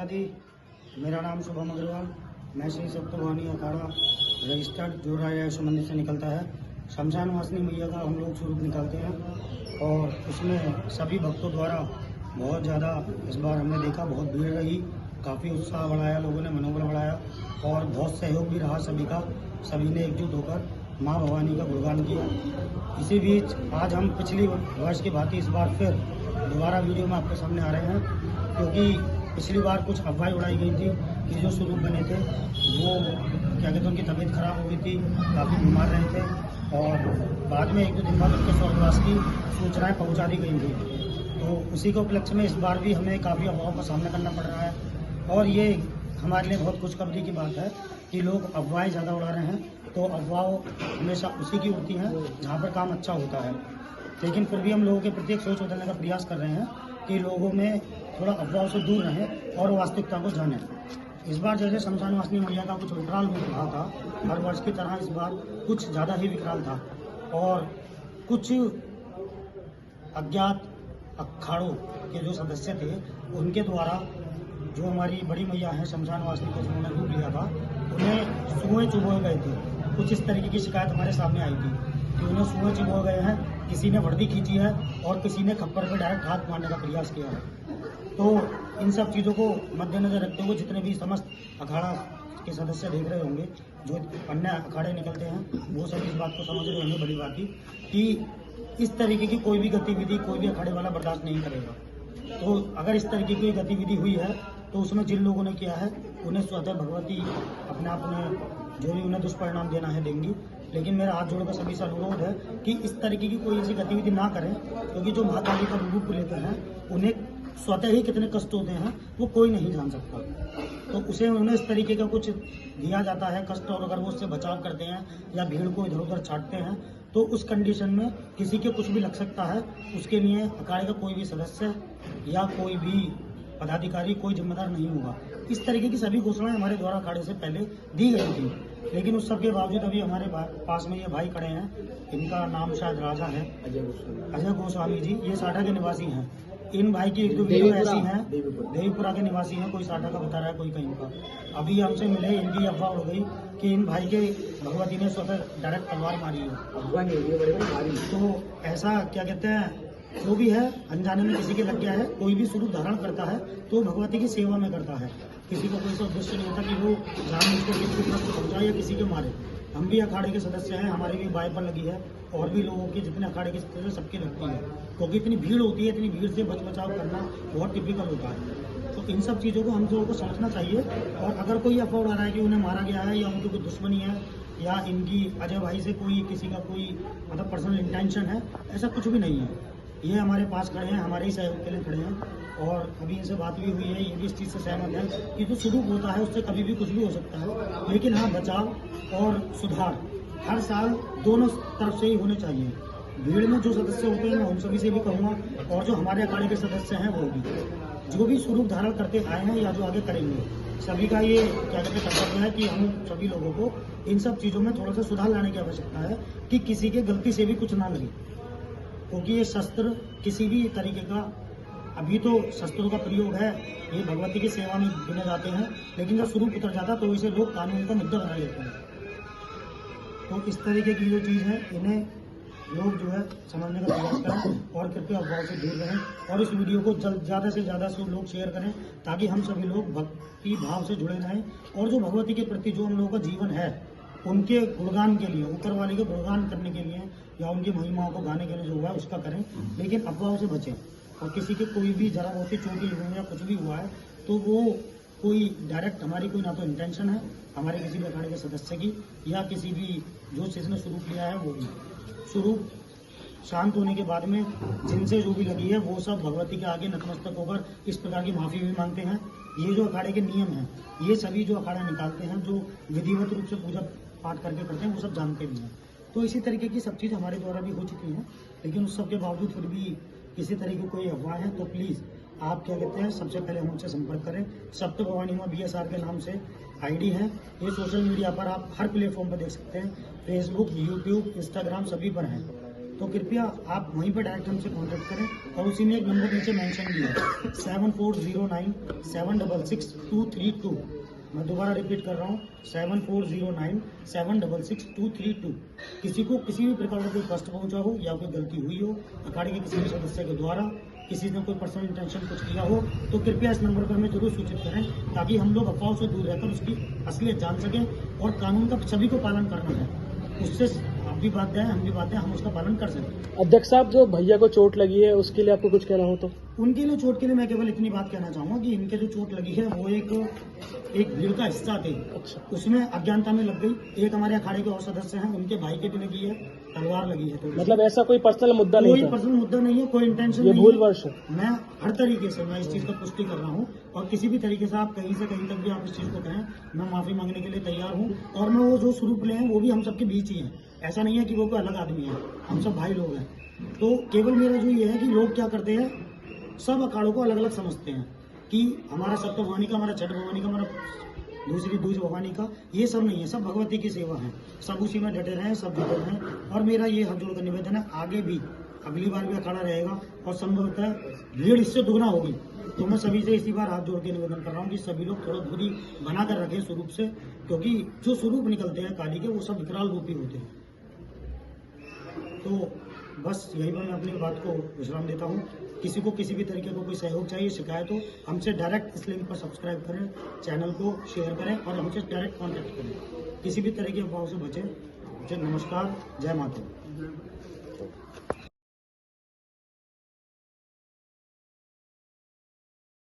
माता दी। मेरा नाम शुभम अग्रवाल। मैं श्री सप्तभवानी अखाड़ा रजिस्टर्ड जो राजा मंदिर से निकलता है। शमशान वासिनी मैया का हम लोग स्वरूप निकालते हैं और उसमें सभी भक्तों द्वारा बहुत ज़्यादा इस बार हमने देखा, बहुत भीड़ रही, काफ़ी उत्साह बढ़ाया, लोगों ने मनोबल बढ़ाया और बहुत सहयोग भी रहा सभी का। सभी ने एकजुट होकर माँ भवानी का गुणगान किया। इसी बीच आज हम पिछली वर्ष की भांति इस बार फिर दोबारा वीडियो में आपके सामने आ रहे हैं, क्योंकि पिछली बार कुछ अफवाहें उड़ाई गई थी कि जो स्वरूप बने थे वो क्या कहते हैं उनकी तबीयत खराब हो गई थी, काफ़ी बीमार रहे थे और बाद में 1-2 दिन बाद उनके स्वर्गवास की सूचनाएं पहुंचा दी गई थी। तो उसी के उपलक्ष्य में इस बार भी हमें काफ़ी अफवाहों का सामना करना पड़ रहा है और ये हमारे लिए बहुत खुशखबरी की बात है कि लोग अफवाहें ज़्यादा उड़ा रहे हैं। तो अफवाह हमेशा उसी की उड़ती हैं जहाँ पर काम अच्छा होता है, लेकिन फिर भी हम लोगों के प्रति एक सोच बदलने का प्रयास कर रहे हैं कि लोगों में थोड़ा अफवाहों से दूर रहें और वास्तविकता को जानें। इस बार जैसे शमशान वासिनी मैया का कुछ विकराल रूप रहा था, हर वर्ष की तरह इस बार कुछ ज़्यादा ही विकराल था और कुछ अज्ञात अखाड़ों के जो सदस्य थे उनके द्वारा जो हमारी बड़ी मैया है शमशान वासिनी को जिन्होंने रूप लिया था, उन्हें सुए चुभोए गए थे। कुछ इस तरीके की शिकायत हमारे सामने आई थी कि उन्हें सुए चुभोए गए हैं, किसी ने वर्दी खींची है और किसी ने खप्पर पर डायरेक्ट हाथ मारने का प्रयास किया है। तो इन सब चीज़ों को मद्देनजर रखते हुए जितने भी समस्त अखाड़ा के सदस्य देख रहे होंगे, जो अन्य अखाड़े निकलते हैं, वो सब इस बात को समझ रहे होंगे बड़ी बात कि इस तरीके की कोई भी गतिविधि कोई भी अखाड़े वाला बर्दाश्त नहीं करेगा। तो अगर इस तरीके की गतिविधि हुई है तो उसमें जिन लोगों ने किया है उन्हें स्वतः भगवती अपने आप में जो भी उन्हें दुष्परिणाम देना है देंगी। लेकिन मेरा हाथ जोड़कर सभी से अनुरोध है कि इस तरीके की कोई ऐसी गतिविधि ना करें, क्योंकि जो महाकाली का रूप लेते हैं उन्हें स्वतः ही कितने कष्ट होते हैं वो कोई नहीं जान सकता। तो उसे उन्हें इस तरीके का कुछ दिया जाता है कष्ट, और अगर वो उससे बचाव करते हैं या भीड़ को इधर उधर छाटते हैं तो उस कंडीशन में किसी के कुछ भी लग सकता है। उसके लिए अखाड़े का कोई भी सदस्य या कोई भी पदाधिकारी कोई जिम्मेदार नहीं होगा। इस तरीके की सभी घोषणाएं हमारे द्वारा अखाड़े से पहले दी गई थी, लेकिन उस सब के बावजूद अभी हमारे पास में ये भाई खड़े हैं, इनका नाम शायद राजा है, अजय गोस्वामी जी। ये साठा के निवासी हैं। इन भाई की एक दो वीडियो ऐसी हैं, देवीपुरा के निवासी हैं, कोई साठा का बता रहा है, कोई कहीं का। अभी हमसे मिले, इनकी अफवाह उड़ गई कि इन भाई के भगवती ने स्वतः डायरेक्ट तलवार मारी है। तो ऐसा क्या कहते हैं, जो भी है अनजाने में किसी के लग गया है। कोई भी स्वरूप धारण करता है तो भगवती की सेवा में करता है, किसी को कोई सा उद्देश्य नहीं होता कि वो जानबूझकर किसी को कष्ट पहुंचाए या किसी के मारे। हम भी अखाड़े के सदस्य हैं, हमारी भी बाइक पर लगी है और भी लोगों के जितने अखाड़े के सदस्य सबकी लगती है, क्योंकि इतनी भीड़ होती है, इतनी भीड़ से बचाव करना बहुत टिपिकल होता है। तो इन सब चीज़ों को हम लोगों को समझना चाहिए। और अगर कोई अफवाह उड़ा रहा है कि उन्हें मारा गया है या उनकी कोई दुश्मनी है या इनकी अजय भाई से कोई किसी का कोई मतलब पर्सनल इंटेंशन है, ऐसा कुछ भी नहीं है। ये हमारे पास खड़े हैं, हमारे ही सहयोग के लिए खड़े हैं और अभी इनसे बात भी हुई है, ये भी इस चीज़ से सहमत है कि जो स्वरूप होता है उससे कभी भी कुछ भी हो सकता है। लेकिन हाँ, बचाव और सुधार हर साल दोनों तरफ से ही होने चाहिए। भीड़ में जो सदस्य होते हैं मैं उन सभी से भी कहूँगा, और जो हमारे अखाड़े के सदस्य हैं वो भी, जो भी स्वरूप धारण करते आए हैं या जो आगे करेंगे, सभी का ये क्या कहते कर्तव्य है कि हम सभी लोगों को इन सब चीज़ों में थोड़ा सा सुधार लाने की आवश्यकता है कि किसी के गलती से भी कुछ ना लगे। क्योंकि ये शस्त्र किसी भी तरीके का, अभी तो शस्त्रों का प्रयोग है, ये भगवती की सेवा में गिने जाते हैं, लेकिन जब स्वरूप उतर जाता तो इसे लोग कानून का मुद्दा बना लेते हैं। तो इस तरीके की जो चीज़ है इन्हें लोग जो है समझने का प्रयास करें और कृपया अफवाह से दूर रहें और इस वीडियो को ज़्यादा से ज़्यादा लोग शेयर करें, ताकि हम सभी लोग भक्ति भाव से जुड़े रहें और जो भगवती के प्रति जो हम लोगों का जीवन है उनके गुणगान के लिए, ऊपर वाले के गुणगान करने के लिए या उनकी महिमाओं को गाने के लिए जो हुआ है उसका करें, लेकिन अफवाहों से बचें। और किसी के कोई भी जरा बहुत ही चोटी लगी या कुछ भी हुआ है तो वो कोई डायरेक्ट हमारी कोई ना तो इंटेंशन है हमारे किसी भी अखाड़े के सदस्य की या किसी भी जो जिसने स्वरूप लिया है वो भी। स्वरूप शांत होने के बाद में जिनसे जो भी लगी है वो सब भगवती के आगे नतमस्तक होकर इस प्रकार की माफ़ी भी मांगते हैं। ये जो अखाड़े के नियम हैं, ये सभी जो अखाड़ा निकालते हैं, जो विधिवत रूप से पूजा पाठ करके करते हैं, वो सब जानते भी हैं। तो इसी तरीके की सब चीज़ हमारे द्वारा भी हो चुकी हैं, लेकिन उस सब के बावजूद फिर भी किसी तरीके कोई अफवाह है तो प्लीज़ आप क्या कहते हैं, सबसे पहले हमसे संपर्क करें। सप्तभवानी माँ BSR के नाम से आईडी है। ये सोशल मीडिया पर आप हर प्लेटफॉर्म पर देख सकते हैं, फेसबुक, यूट्यूब, इंस्टाग्राम सभी पर हैं। तो कृपया आप वहीं पर डायरेक्ट हमसे कॉन्टैक्ट करें। और उसी में एक नंबर नीचे मेंशन किया है 7409766232। मैं दोबारा रिपीट कर रहा हूँ 7409766232। किसी को किसी भी प्रकार का कोई कष्ट पहुंचा हो या कोई गलती हुई हो अखाड़े के किसी भी सदस्य के द्वारा, किसी ने कोई पर्सनल इंटेंशन कुछ किया हो, तो कृपया इस नंबर पर हमें जरूर सूचित करें ताकि हम लोग अफवाहों से दूर रहकर उसकी असलियत जान सकें। और कानून का सभी को पालन करना है, उससे आप भी बाध्य हैं, हम भी बाध्य हैं, हम उसका पालन कर सकें। अध्यक्ष साहब, जो भैया को चोट लगी है उसके लिए आपको कुछ कहना हो तो? उनके लिए चोट के लिए मैं केवल इतनी बात कहना चाहूंगा कि इनके जो चोट लगी है वो एक भीड़ का हिस्सा थे। अच्छा। उसमें अज्ञानता में लग गई। एक हमारे अखाड़े के और सदस्य हैं, उनके भाई के भी लगी है, तलवार लगी है। तो मतलब ऐसा कोई पर्सनल मुद्दा नहीं कोई था? पर्सनल मुद्दा नहीं है, कोई इंटेंशन ये नहीं भूलवश है। मैं हर तरीके से मैं इस चीज का पुष्टि कर रहा हूँ और किसी भी तरीके से आप कहीं से कहीं तक भी आप इस चीज को कहें, मैं माफी मांगने के लिए तैयार हूँ। और मैं वो जो स्वरूप ले हैं वो भी हम सबके बीच ही हैं। ऐसा नहीं है कि वो कोई अलग आदमी है, हम सब भाई लोग हैं। तो केवल मेरा जो ये है कि लोग क्या करते हैं, सब अखाड़ों को अलग अलग समझते हैं कि हमारा सप्त भवानी का, हमारा छठ भवानी का, हमारा दूसरी दूज भवानी का, ये सब नहीं है। सब भगवती की सेवा है, सब उसी में डटे रहें, सब जुटे रहें। और मेरा ये हाथ जोड़कर निवेदन है, आगे भी अगली बार भी अखाड़ा रहेगा और संभवतः भीड़ इससे दुगना होगी। तो मैं सभी से इसी बार हाथ जोड़ के निवेदन कर रहा हूँ कि सभी लोग थोड़ा दूरी बना कर रखें स्वरूप से, क्योंकि जो स्वरूप निकलते हैं काली के वो सब विकराल रूपी होते हैं। तो बस यही पर मैं अपनी बात को विश्राम देता हूँ। किसी को किसी भी तरीके को कोई सहयोग चाहिए, शिकायत हो, हमसे डायरेक्ट इस लिंक पर सब्सक्राइब करें, चैनल को शेयर करें और हमसे डायरेक्ट कॉन्टैक्ट करें। किसी भी तरह की अफवाहों से बचें। नमस्कार, जय माता।